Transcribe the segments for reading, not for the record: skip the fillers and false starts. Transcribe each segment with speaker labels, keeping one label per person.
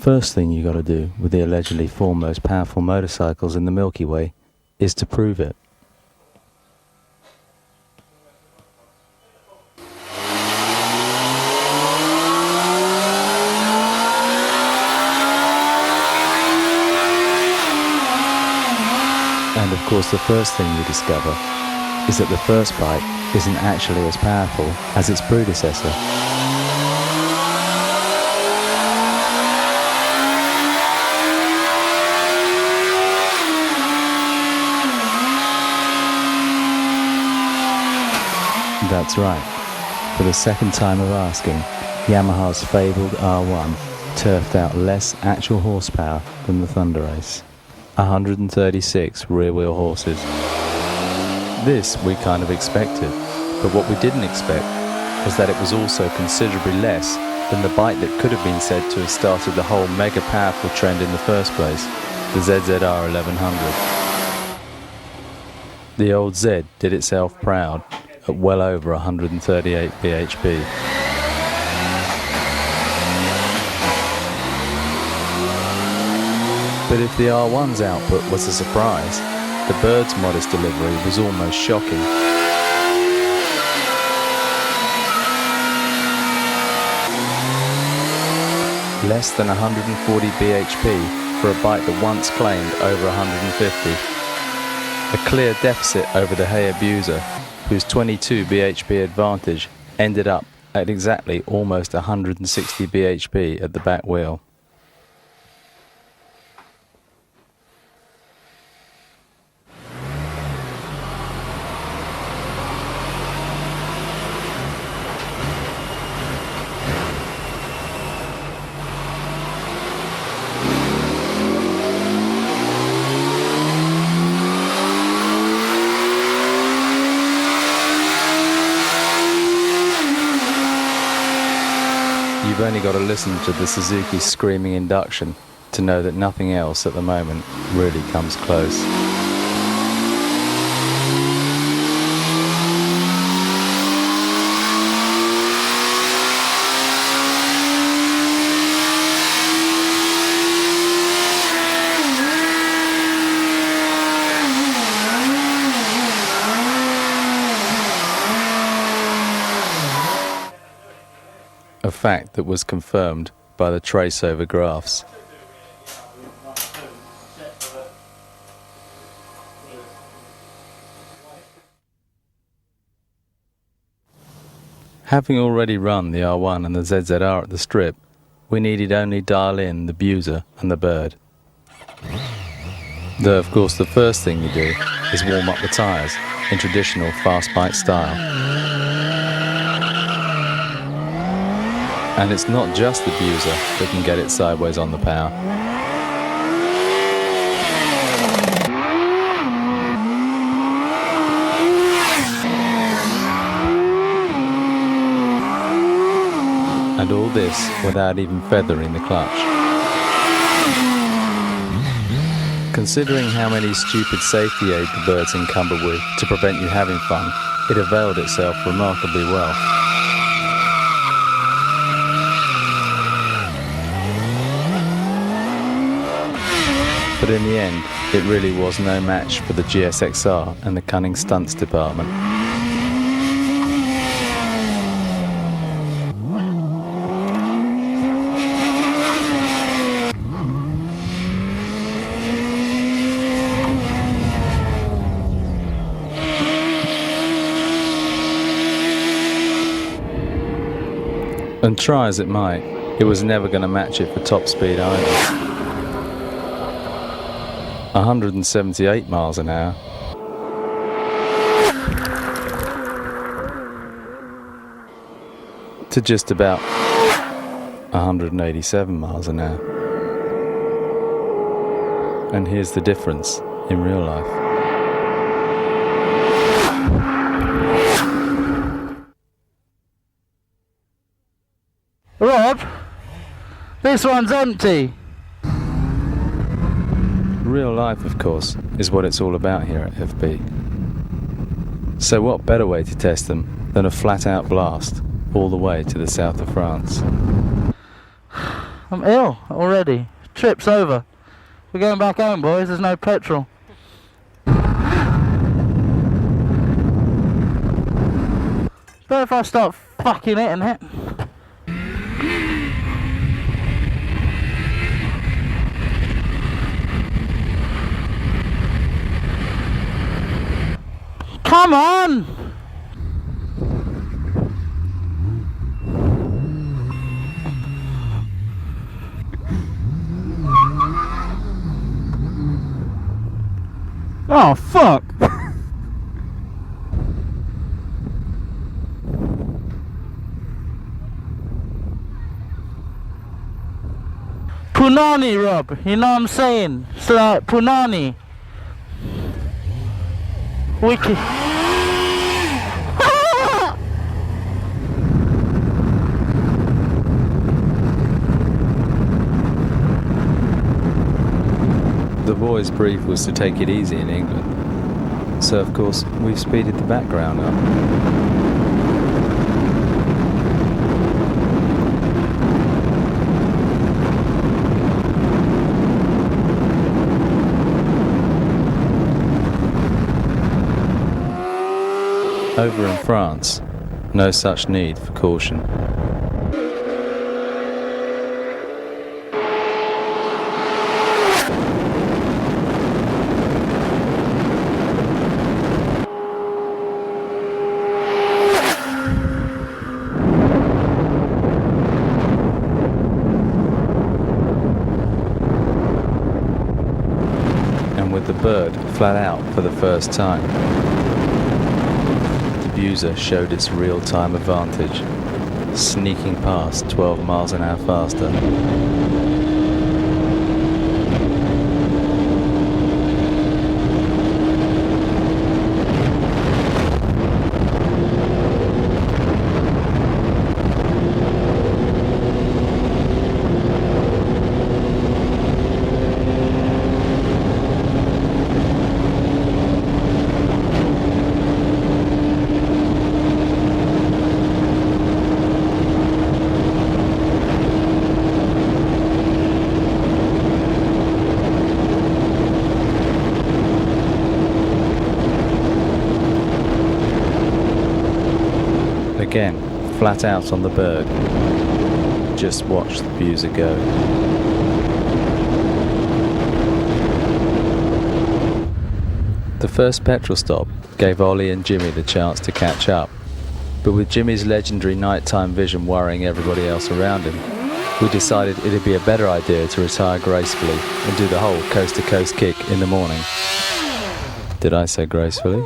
Speaker 1: first thing you got to do with the allegedly four most powerful motorcycles in the Milky Way is to prove it. And of course the first thing you discover is that the first bike isn't actually as powerful as its predecessor. That's right. For the second time of asking, Yamaha's fabled R1 turfed out less actual horsepower than the Thunder Race. 136 rear-wheel horses. This we kind of expected, but what we didn't expect was that it was also considerably less than the bike that could have been said to have started the whole mega powerful trend in the first place, the ZZR 1100. The old Z did itself proud at well over 138 bhp. But if the R1's output was a surprise, the Bird's modest delivery was almost shocking. Less than 140 bhp for a bike that once claimed over 150. A clear deficit over the Hayabusa, whose 22 bhp advantage ended up at exactly almost 160 bhp at the back wheel. You've only got to listen to the Suzuki screaming induction to know that nothing else at the moment really comes close. A fact that was confirmed by the trace-over graphs. Having already run the R1 and the ZZR at the strip, we needed only dial in the Busa and the Bird. Though of course the first thing you do is warm up the tyres in traditional fast bike style. And it's not just the Busa that can get it sideways on the power. And all this without even feathering the clutch. Considering how many stupid safety aids the Bird's encumbered with to prevent you having fun, it availed itself remarkably well. But in the end, it really was no match for the GSXR and the cunning stunts department. And try as it might, it was never going to match it for top speed either. 178 miles an hour. To just about 187 miles an hour. And here's the difference in real life.
Speaker 2: Rob, this one's empty.
Speaker 1: Real life, of course, is what it's all about here at FB. So what better way to test them than a flat-out blast all the way to the south of France?
Speaker 2: I'm ill already. Trip's over. We're going back home, boys. There's no petrol. But if I start fucking hitting it. Come on! Oh fuck! Punani, Rob, you know what I'm saying? It's like Punani. Wicked.
Speaker 1: The boys' brief was to take it easy in England, so of course we've speeded the background up. Over in France, no such need for caution. And with the bird flat out for the first time, User showed its real-time advantage, sneaking past 12 miles an hour faster. Again, flat out on the bird. Just watch the Buser go. The first petrol stop gave Ollie and Jimmy the chance to catch up, but with Jimmy's legendary nighttime vision worrying everybody else around him, we decided it'd be a better idea to retire gracefully and do the whole coast-to-coast kick in the morning. Did I say gracefully?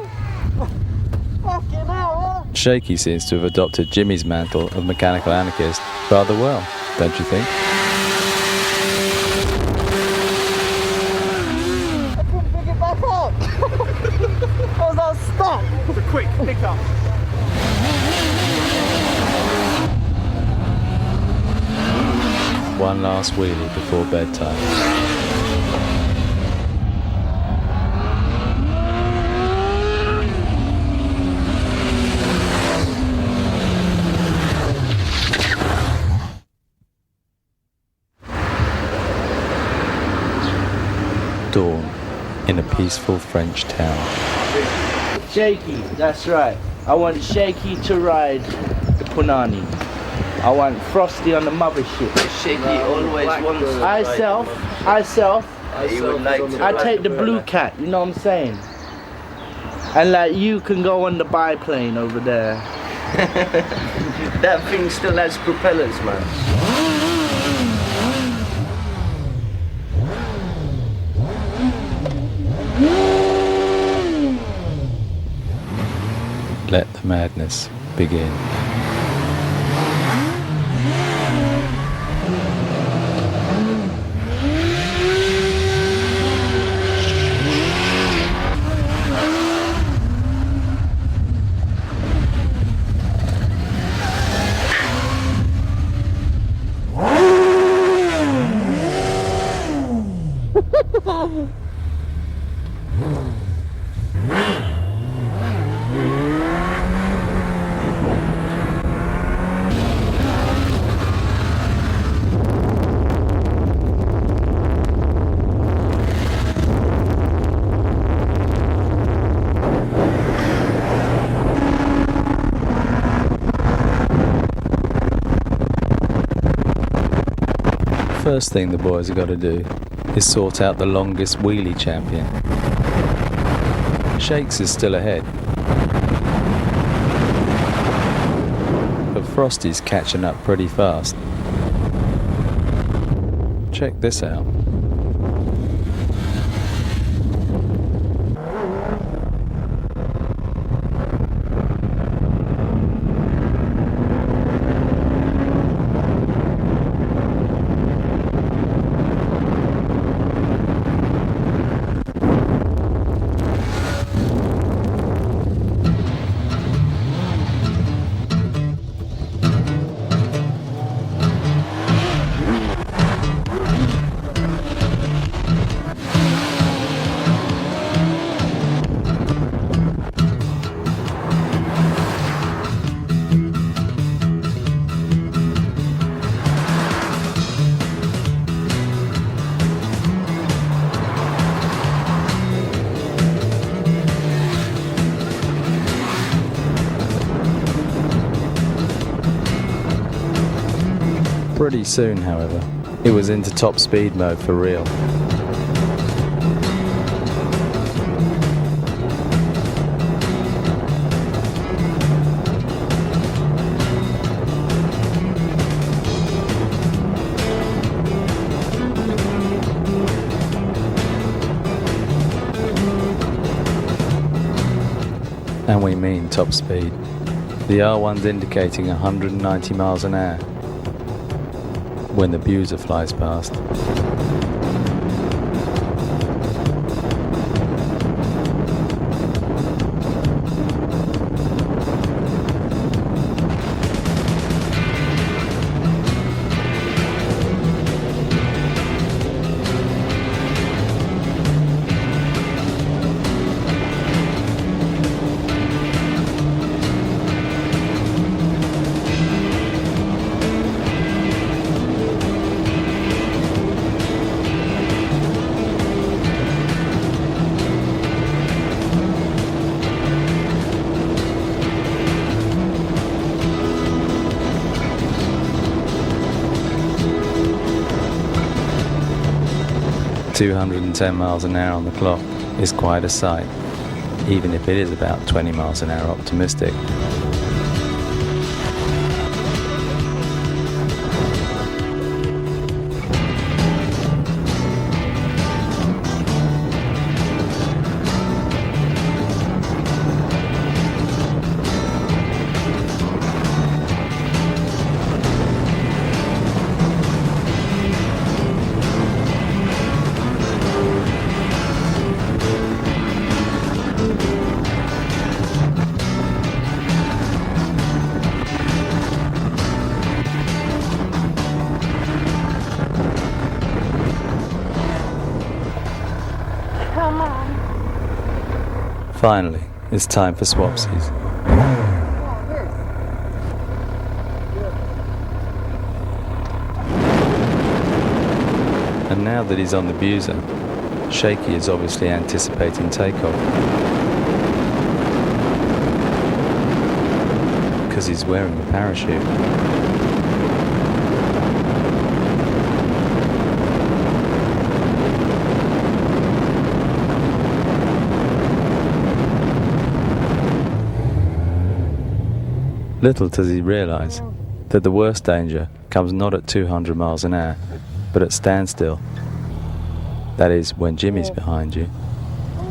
Speaker 1: Shaky seems to have adopted Jimmy's mantle of mechanical anarchist rather well, don't you think?
Speaker 3: I couldn't pick it back up. I was like stuck. It's a quick pickup.
Speaker 1: One last wheelie before bedtime. Dawn in a peaceful French town.
Speaker 4: Shaky, that's right. I want Shaky to ride the Punani. I want Frosty on the mothership.
Speaker 5: Shaky always wants to
Speaker 4: I take the blue cat, you know what I'm saying? And like you can go on the biplane over there.
Speaker 5: That thing still has propellers, man.
Speaker 1: Let the madness begin. First thing the boys have got to do is sort out the longest wheelie champion. Shakes is still ahead, but Frosty's catching up pretty fast. Check this out. Pretty soon, however, it was into top speed mode for real. And we mean top speed. The R1's indicating 190 miles an hour when the Buser flies past. "210 miles an hour on the clock is quite a sight, even if it is about 20 miles an hour optimistic."
Speaker 3: Come on.
Speaker 1: Finally, it's time for swapsies. And now that he's on the Buser, Shaky is obviously anticipating takeoff, because he's wearing a parachute. Little does he realise that the worst danger comes not at 200 miles an hour, but at standstill. That is, when Jimmy's behind you.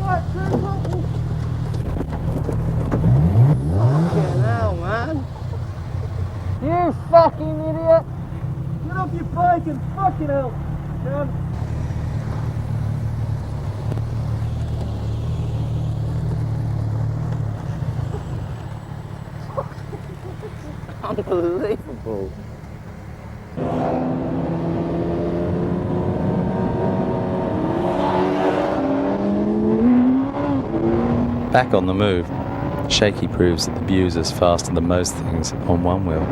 Speaker 3: Fucking hell, man. You fucking idiot. Get off your bike and fucking help, man. Unbelievable.
Speaker 1: Back on the move, Shaky proves that the Buser's faster than most things on one wheel.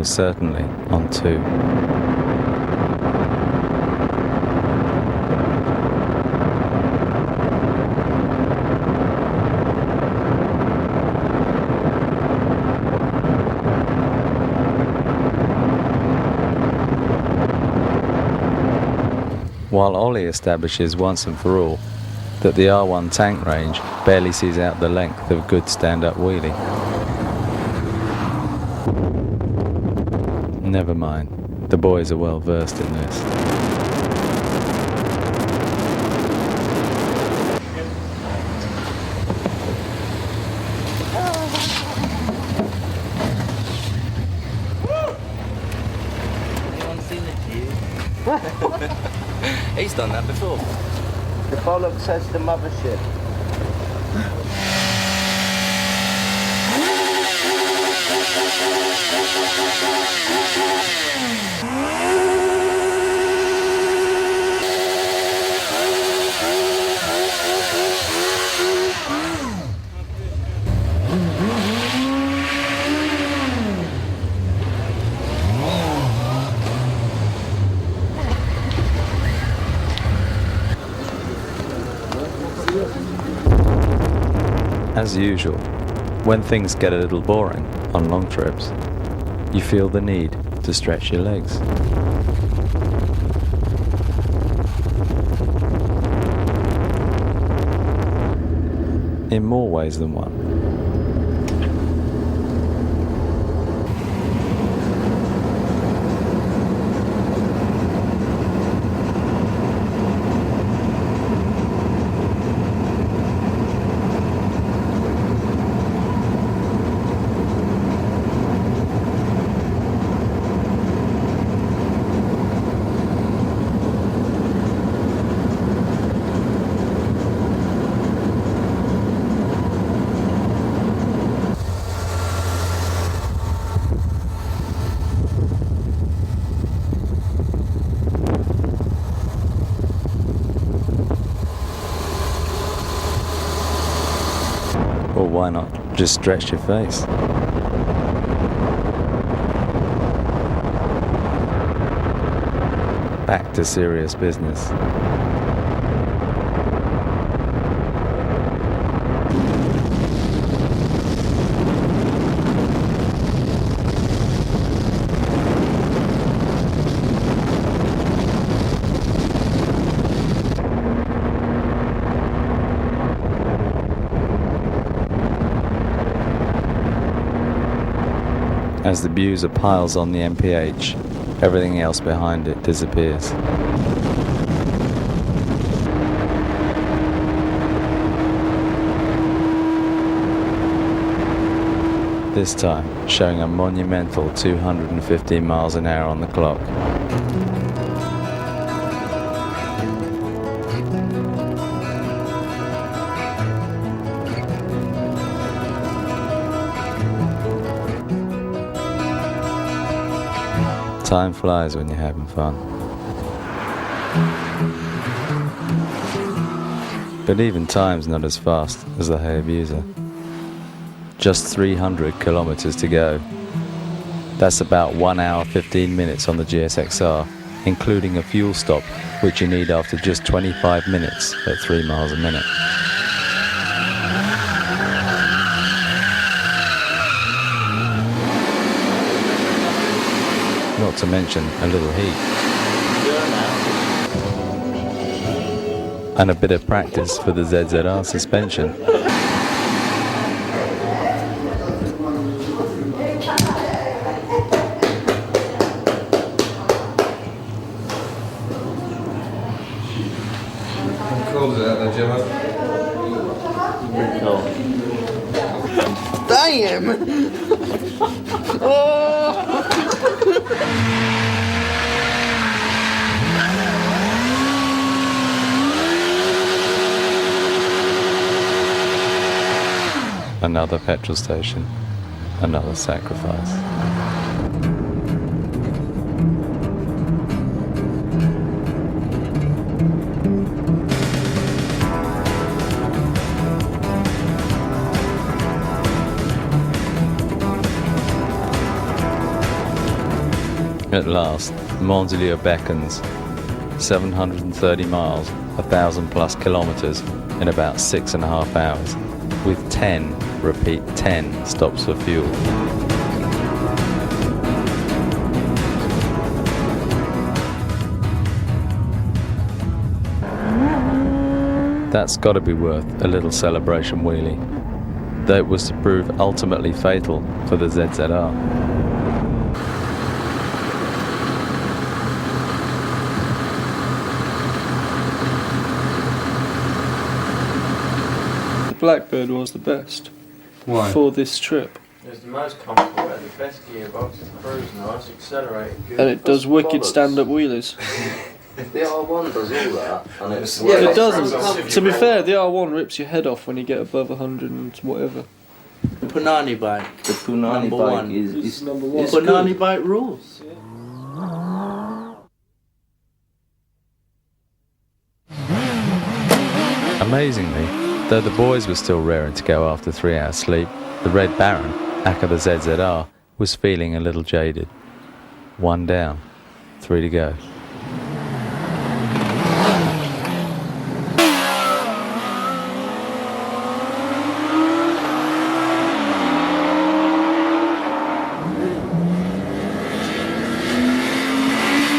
Speaker 1: most certainly on 2. While Ollie establishes once and for all that the R1 tank range barely sees out the length of a good stand-up wheelie. Never mind, the boys are well versed in this.
Speaker 5: Anyone seen the Jew? He's done that before.
Speaker 4: The bollocks has the mothership.
Speaker 1: As usual, when things get a little boring on long trips, you feel the need to stretch your legs. In more ways than one. Or why not just stretch your face? Back to serious business. As the Buser piles on the MPH, everything else behind it disappears. This time, showing a monumental 215 miles an hour on the clock. Time flies when you're having fun. But even time's not as fast as the Hayabusa. Just 300 kilometers to go. That's about 1 hour 15 minutes on the GSXR, including a fuel stop, which you need after just 25 minutes at 3 miles a minute. Not to mention a little heat. And a bit of practice for the ZZR suspension.
Speaker 6: Cool, is that the Gemma?
Speaker 5: Pretty cool.
Speaker 3: Damn! Oh!
Speaker 1: Another petrol station, another sacrifice. At last, Mondelieu beckons. 730 miles, 1,000 plus kilometers in about 6.5 hours, with 10, repeat 10, stops for fuel. That's got to be worth a little celebration wheelie, though it was to prove ultimately fatal for the ZZR.
Speaker 3: The Blackbird was the best.
Speaker 2: Why?
Speaker 3: For this trip.
Speaker 6: It's the most comfortable, the best gearbox, it's cruise nice, accelerated good.
Speaker 3: And it does wicked
Speaker 6: bollocks.
Speaker 3: stand-up wheelies.
Speaker 6: The R1 does all that, and it's
Speaker 3: It doesn't. To be fair, the R1 rips your head off when you get above 100 and whatever.
Speaker 4: The Punani bike.
Speaker 5: The Punani
Speaker 4: Number
Speaker 5: bike
Speaker 4: one.
Speaker 5: is
Speaker 3: number one.
Speaker 4: The Punani bike rules.
Speaker 1: Amazingly, though the boys were still raring to go after 3 hours sleep, the Red Baron, aka the ZZR, was feeling a little jaded. 1 down, 3 to go.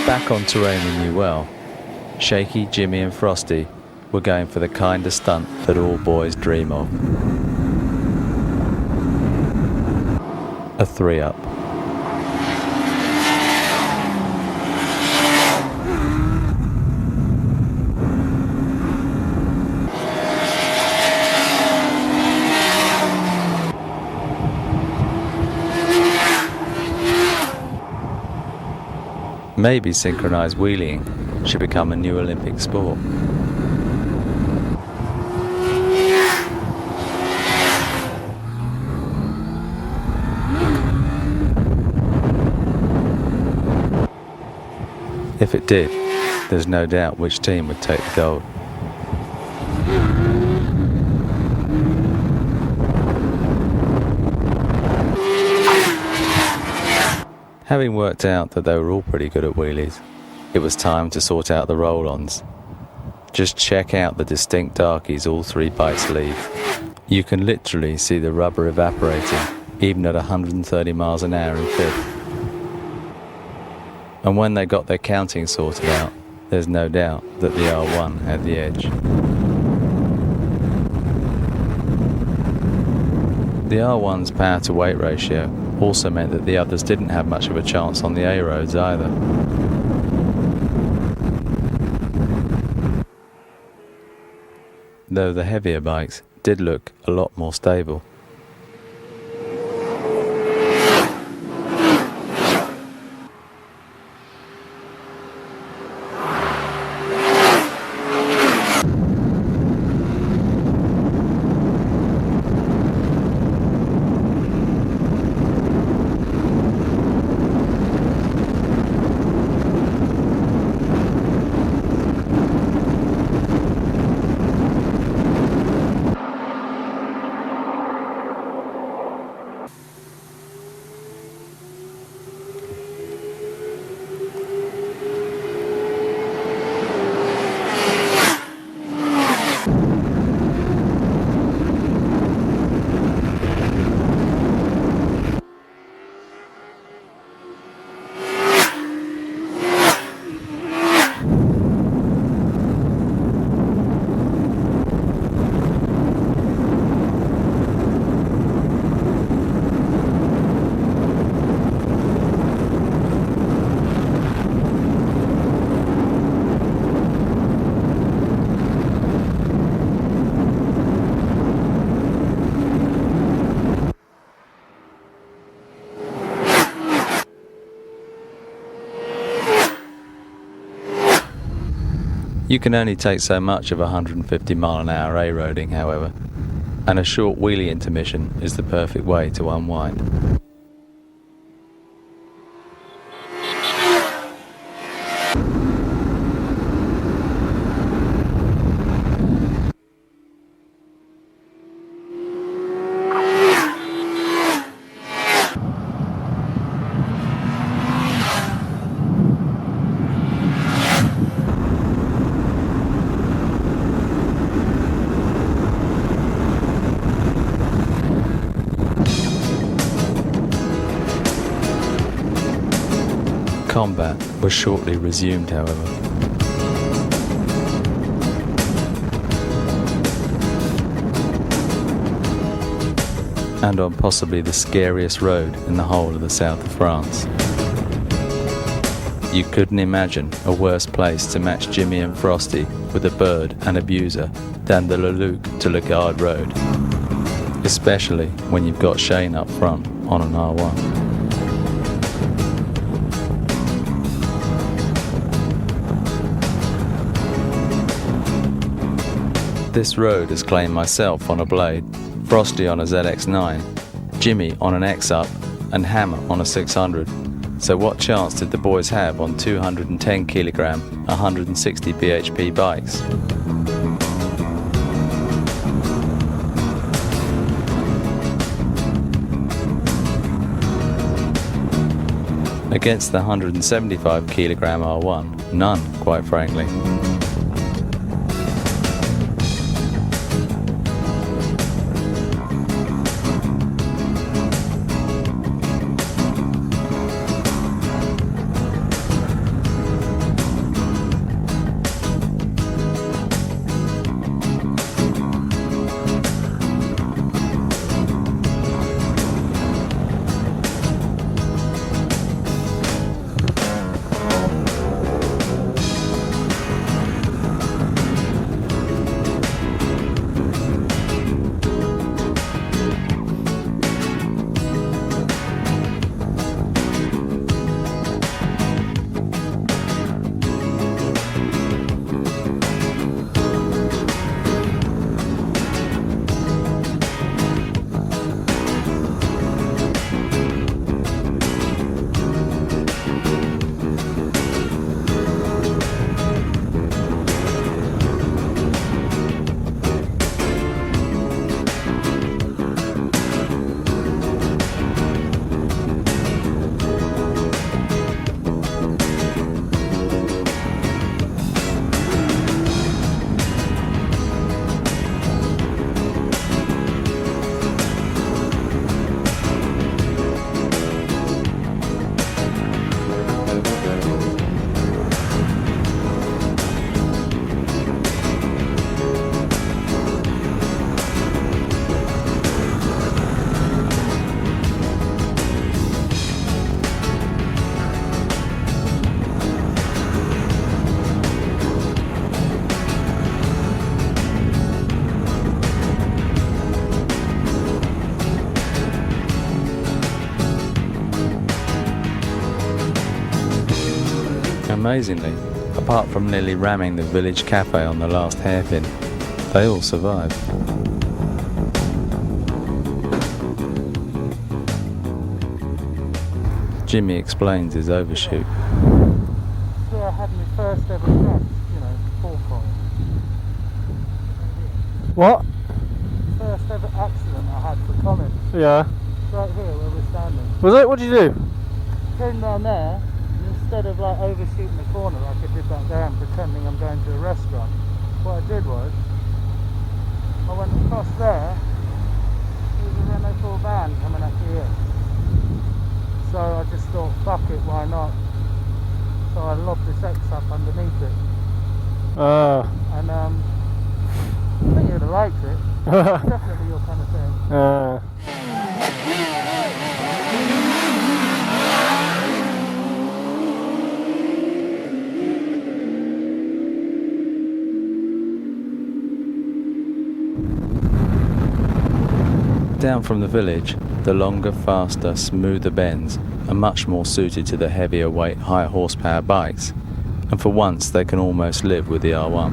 Speaker 1: Back on terrain we knew well, Shaky, Jimmy and Frosty were going for the kind of stunt that all boys dream of. A 3-up. Maybe synchronized wheeling should become a new Olympic sport. If it did, there's no doubt which team would take the gold. Having worked out that they were all pretty good at wheelies, it was time to sort out the roll-ons. Just check out the distinct darkies all 3 bikes leave. You can literally see the rubber evaporating, even at 130 miles an hour in fifth. And when they got their counting sorted out, there's no doubt that the R1 had the edge. The R1's power to weight ratio also meant that the others didn't have much of a chance on the A roads either. Though the heavier bikes did look a lot more stable. You can only take so much of 150 mile an hour A-roading, however, and a short wheelie intermission is the perfect way to unwind. Combat was shortly resumed, however. And on possibly the scariest road in the whole of the south of France. You couldn't imagine a worse place to match Jimmy and Frosty with a bird and abuser than the Leluc to Le Gard road, especially when you've got Shane up front on an R1. This road has claimed myself on a Blade, Frosty on a ZX9, Jimmy on an X-Up, and Hammer on a 600. So what chance did the boys have on 210 kilogram, 160 bhp bikes? Against the 175 kilogram R1, none, quite frankly. Amazingly, apart from nearly ramming the village cafe on the last hairpin, they all survived. Jimmy explains his overshoot.
Speaker 2: So I had my first ever crash, full fire.
Speaker 3: What?
Speaker 2: First ever accident I had for Carnage.
Speaker 3: Yeah.
Speaker 2: Right here where we're standing.
Speaker 3: Was it? What did you do?
Speaker 2: Came down there, and instead of overshooting the corner like I did back there and pretending I'm going to a restaurant, what I did was, I went across there, there was a Renault 4 van coming up here. So I just thought, fuck it, why not? So I lobbed this X up underneath it. And I think you'd have liked it. Definitely your kind of thing.
Speaker 1: Down from the village, the longer, faster, smoother bends are much more suited to the heavier weight, higher horsepower bikes, and for once they can almost live with the R1.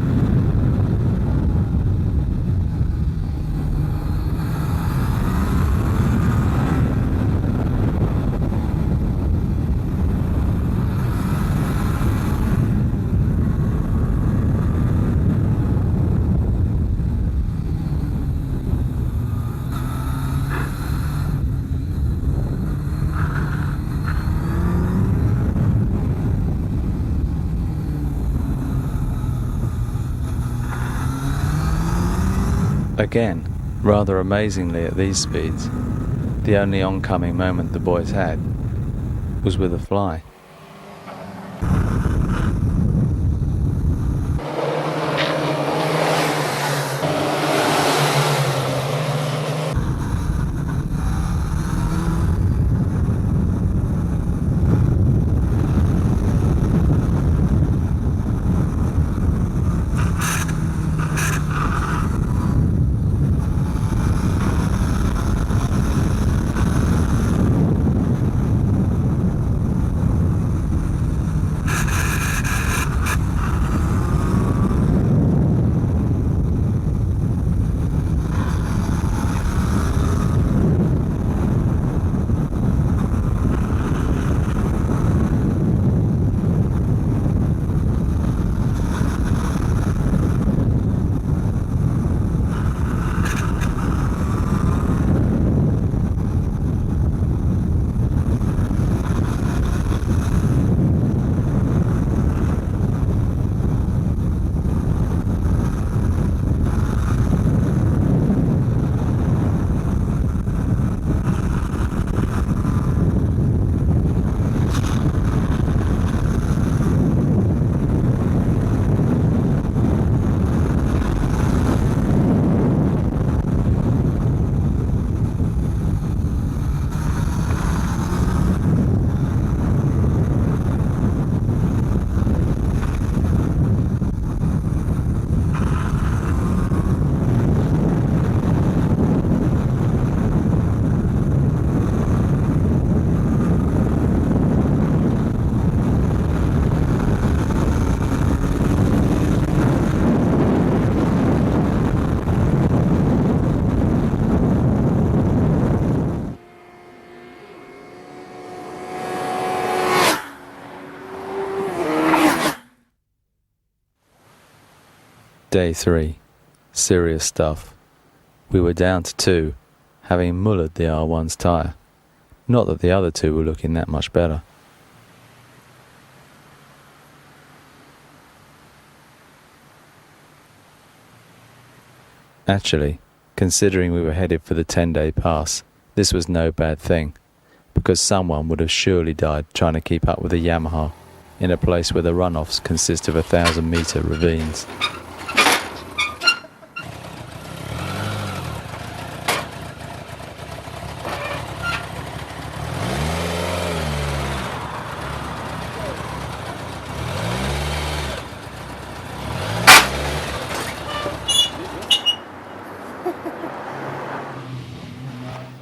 Speaker 1: Again, rather amazingly at these speeds, the only oncoming moment the boys had was with a fly. Day 3. Serious stuff. We were down to 2, having mullered the R1's tyre. Not that the other 2 were looking that much better. Actually, considering we were headed for the 10-day pass, this was no bad thing, because someone would have surely died trying to keep up with a Yamaha in a place where the runoffs consist of 1,000-metre ravines.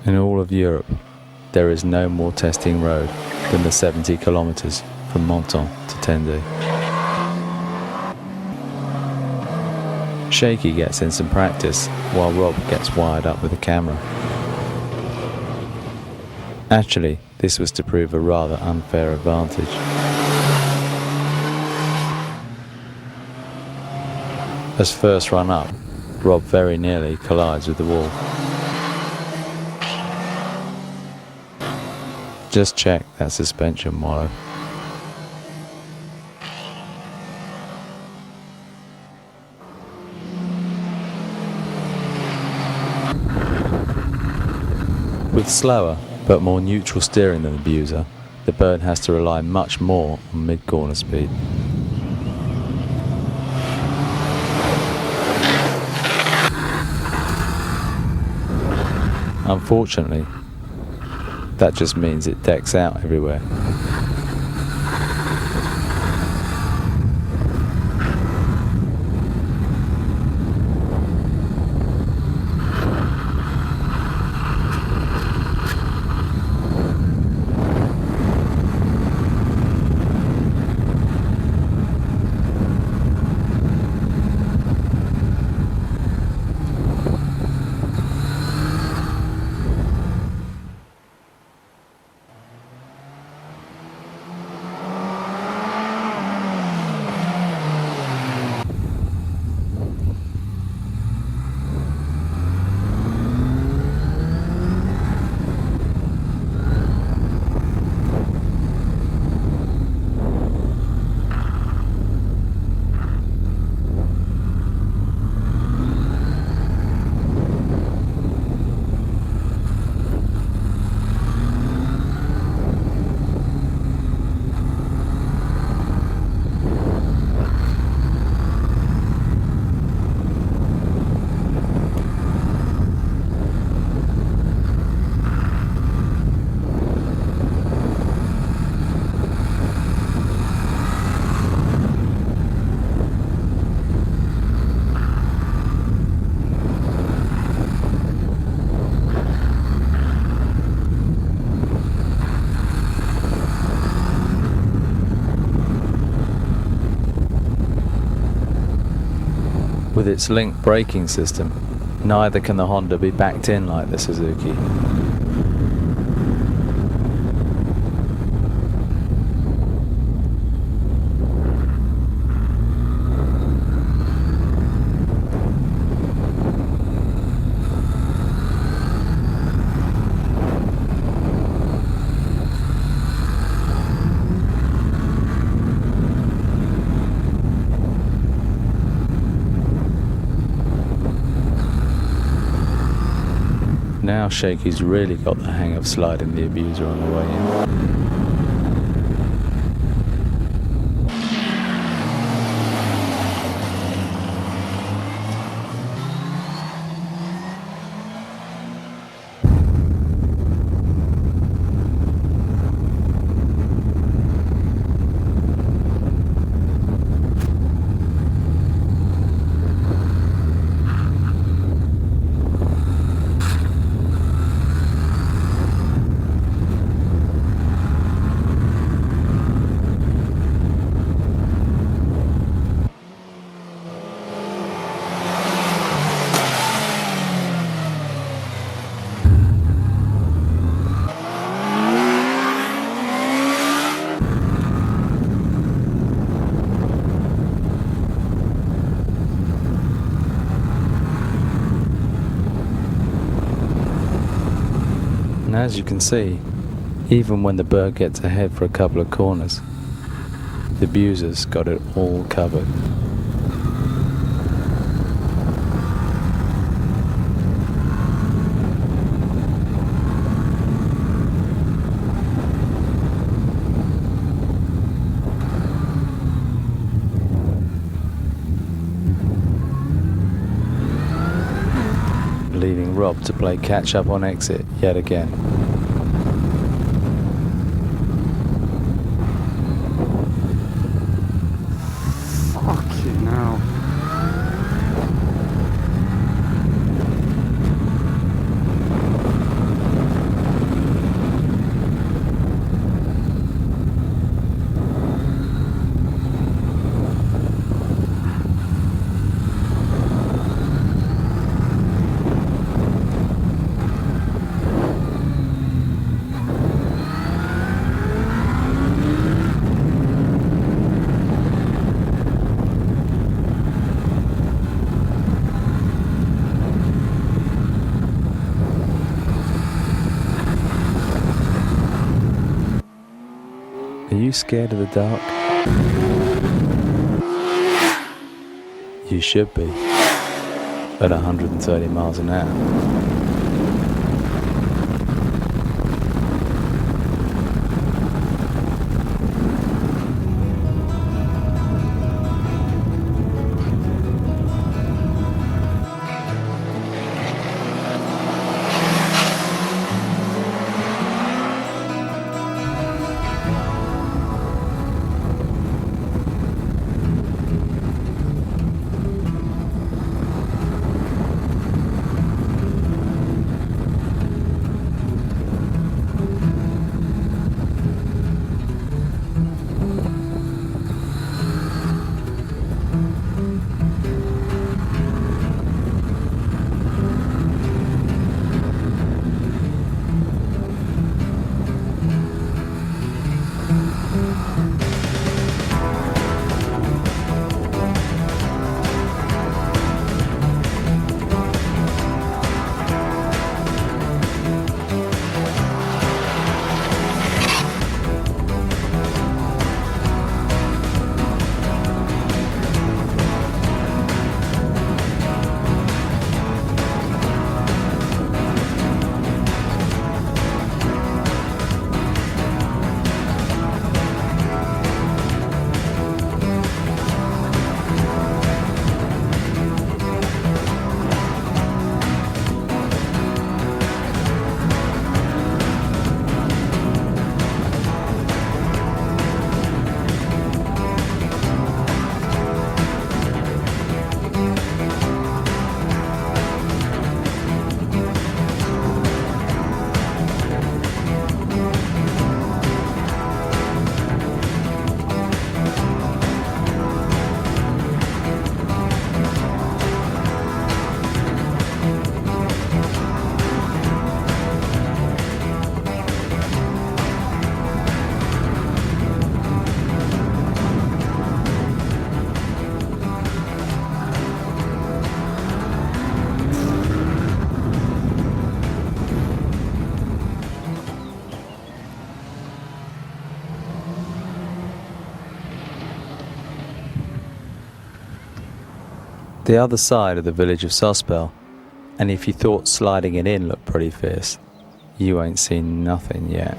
Speaker 1: In all of Europe, there is no more testing road than the 70 kilometres from Menton to Tendu. Shaky gets in some practice while Rob gets wired up with a camera. Actually, this was to prove a rather unfair advantage. As first run up, Rob very nearly collides with the wall. Just check that suspension wallow. With slower but more neutral steering than the Abuser, the bird has to rely much more on mid-corner speed. Unfortunately, that just means it decks out everywhere. With its link braking system, neither can the Honda be backed in like the Suzuki. Now Shaky's really got the hang of sliding the Abuser on the way in. as you can see, even when the bird gets ahead for a couple of corners, the abuser's got it all covered. Leaving Rob to play catch up on exit yet again.
Speaker 2: Fucking hell.
Speaker 1: Are you scared of the dark? You should be, at 130 miles an hour. The other side of the village of Sospel, and if you thought sliding it in looked pretty fierce, you ain't seen nothing yet.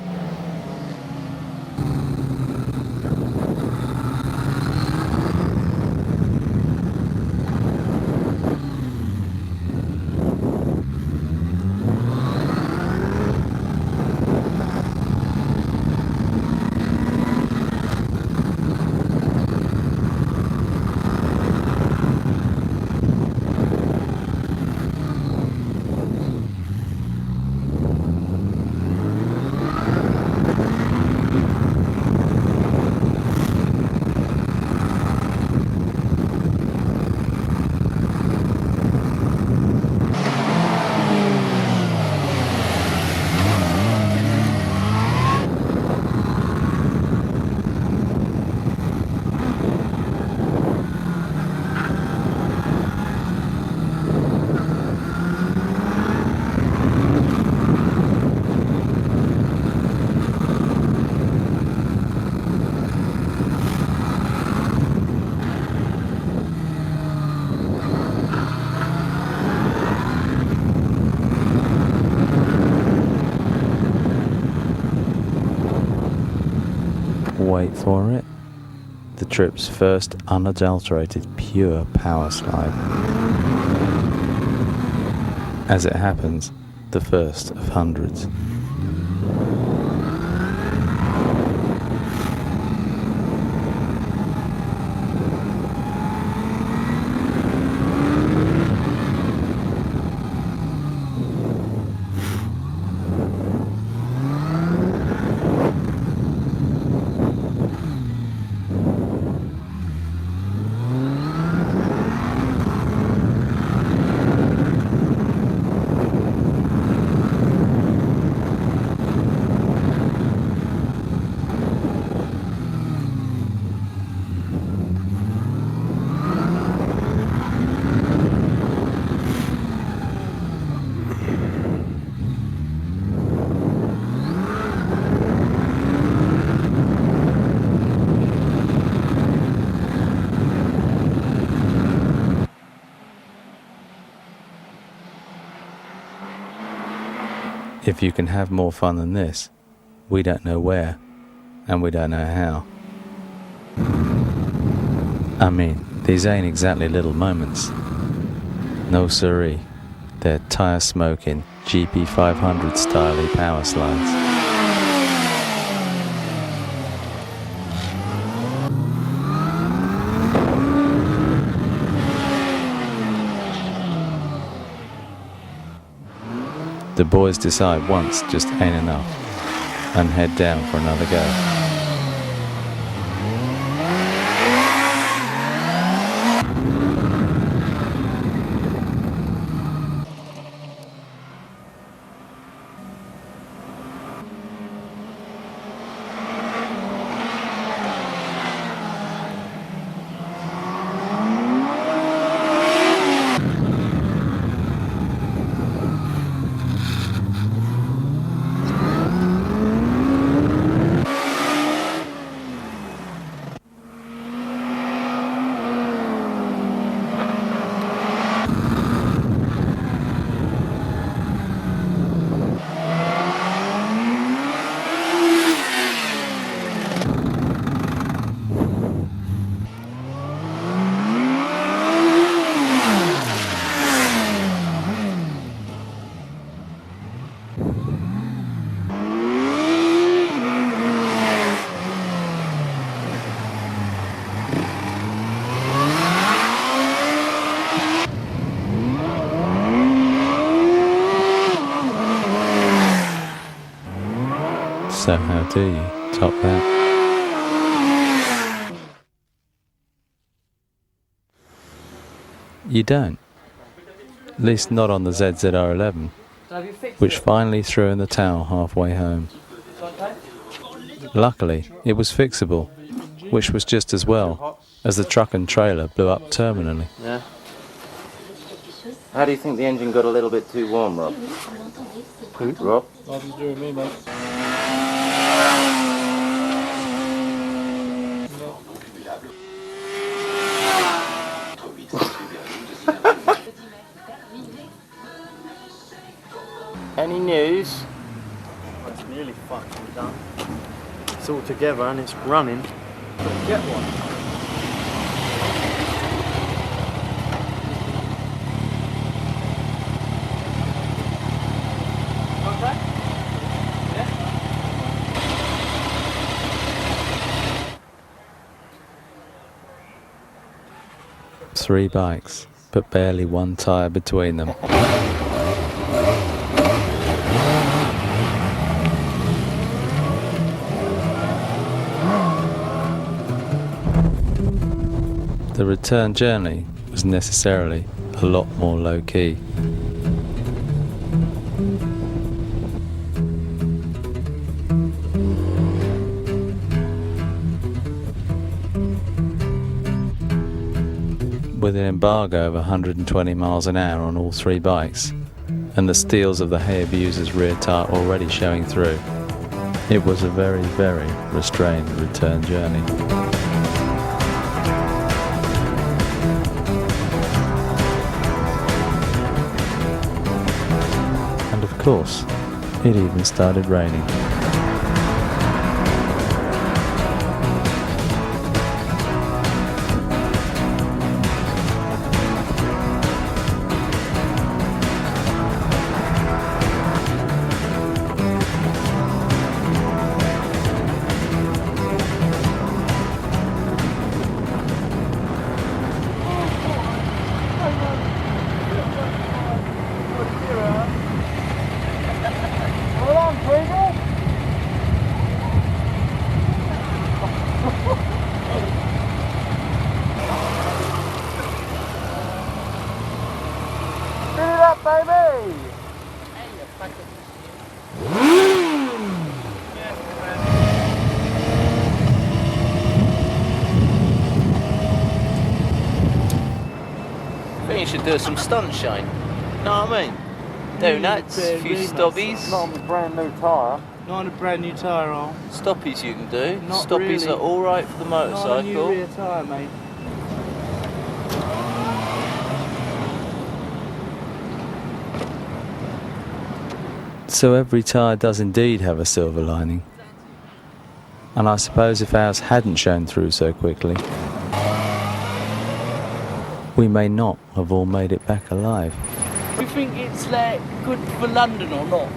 Speaker 1: wait for it, the trip's first unadulterated pure power slide. As it happens, the first of hundreds. If you can have more fun than this, we don't know where, and we don't know how. I mean, these ain't exactly little moments. No siree, they're tire-smoking, GP500 style power slides. The boys decide once just ain't enough and head down for another go. So how do you top that? You don't. At least not on the ZZR11, which finally threw in the towel halfway home. Luckily, it was fixable, which was just as well, as the truck and trailer blew up terminally.
Speaker 5: Yeah. How do you think the engine got a little bit too warm, Rob? Rob?
Speaker 2: Nothing's doing me, mate.
Speaker 5: Any news?
Speaker 3: Well, it's nearly fucking done. It's all together and it's running. But get one. Okay. Yeah.
Speaker 1: 3 bikes, but barely one tyre between them. The return journey was necessarily a lot more low-key. With an embargo of 120 miles an hour on all 3 bikes, and the steels of the Hayabusa's rear tyre already showing through, it was a very, very restrained return journey. Of course, it even started raining.
Speaker 5: think you should do some stunts, Shane. Know what I mean? Donuts, a few stubbies.
Speaker 2: Not on a brand new tyre.
Speaker 4: Not on a brand new tyre on.
Speaker 5: Stoppies you can do.
Speaker 4: Not
Speaker 5: Stoppies
Speaker 4: really.
Speaker 5: are alright for the motorcycle.
Speaker 4: Not on a new rear tyre, mate.
Speaker 1: So every tyre does indeed have a silver lining. And I suppose if ours hadn't shown through so quickly, we may not have all made it back alive.
Speaker 4: Do you think it's like good for London or not?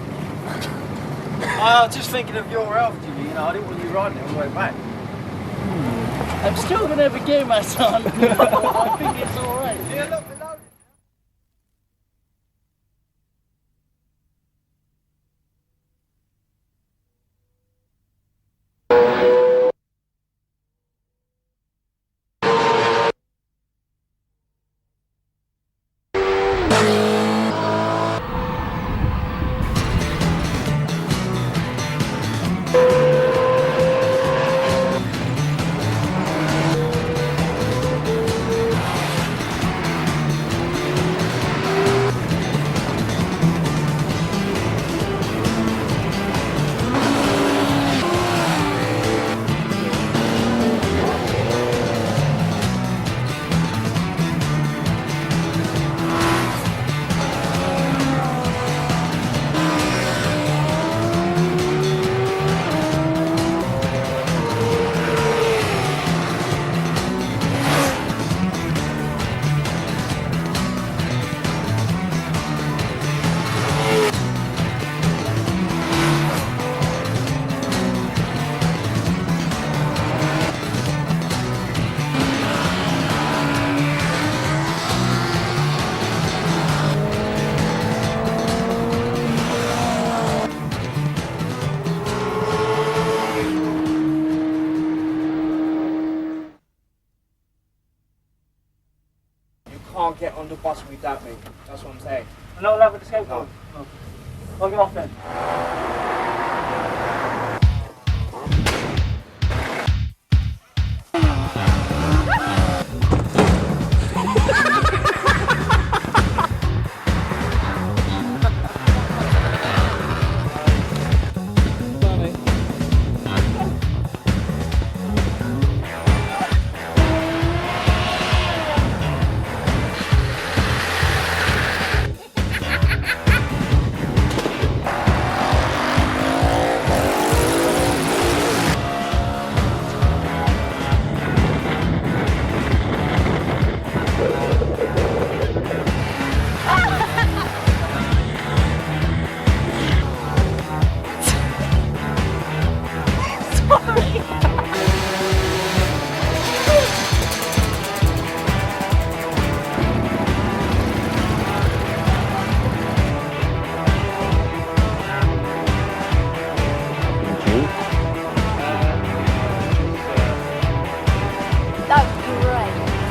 Speaker 3: I was just thinking of your health, Jimmy. You know, I didn't want you riding it all the way back.
Speaker 4: I'm still gonna have a go, my son. I think it's alright.
Speaker 3: Yeah, look, look. Can't get on the bus without me. That's what I'm saying.
Speaker 2: I'm not allowed with the skateboard. No. I'll get off then.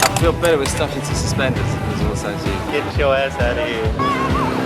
Speaker 5: I feel better with stuff into suspenders. It was also
Speaker 6: Get your ass out of here.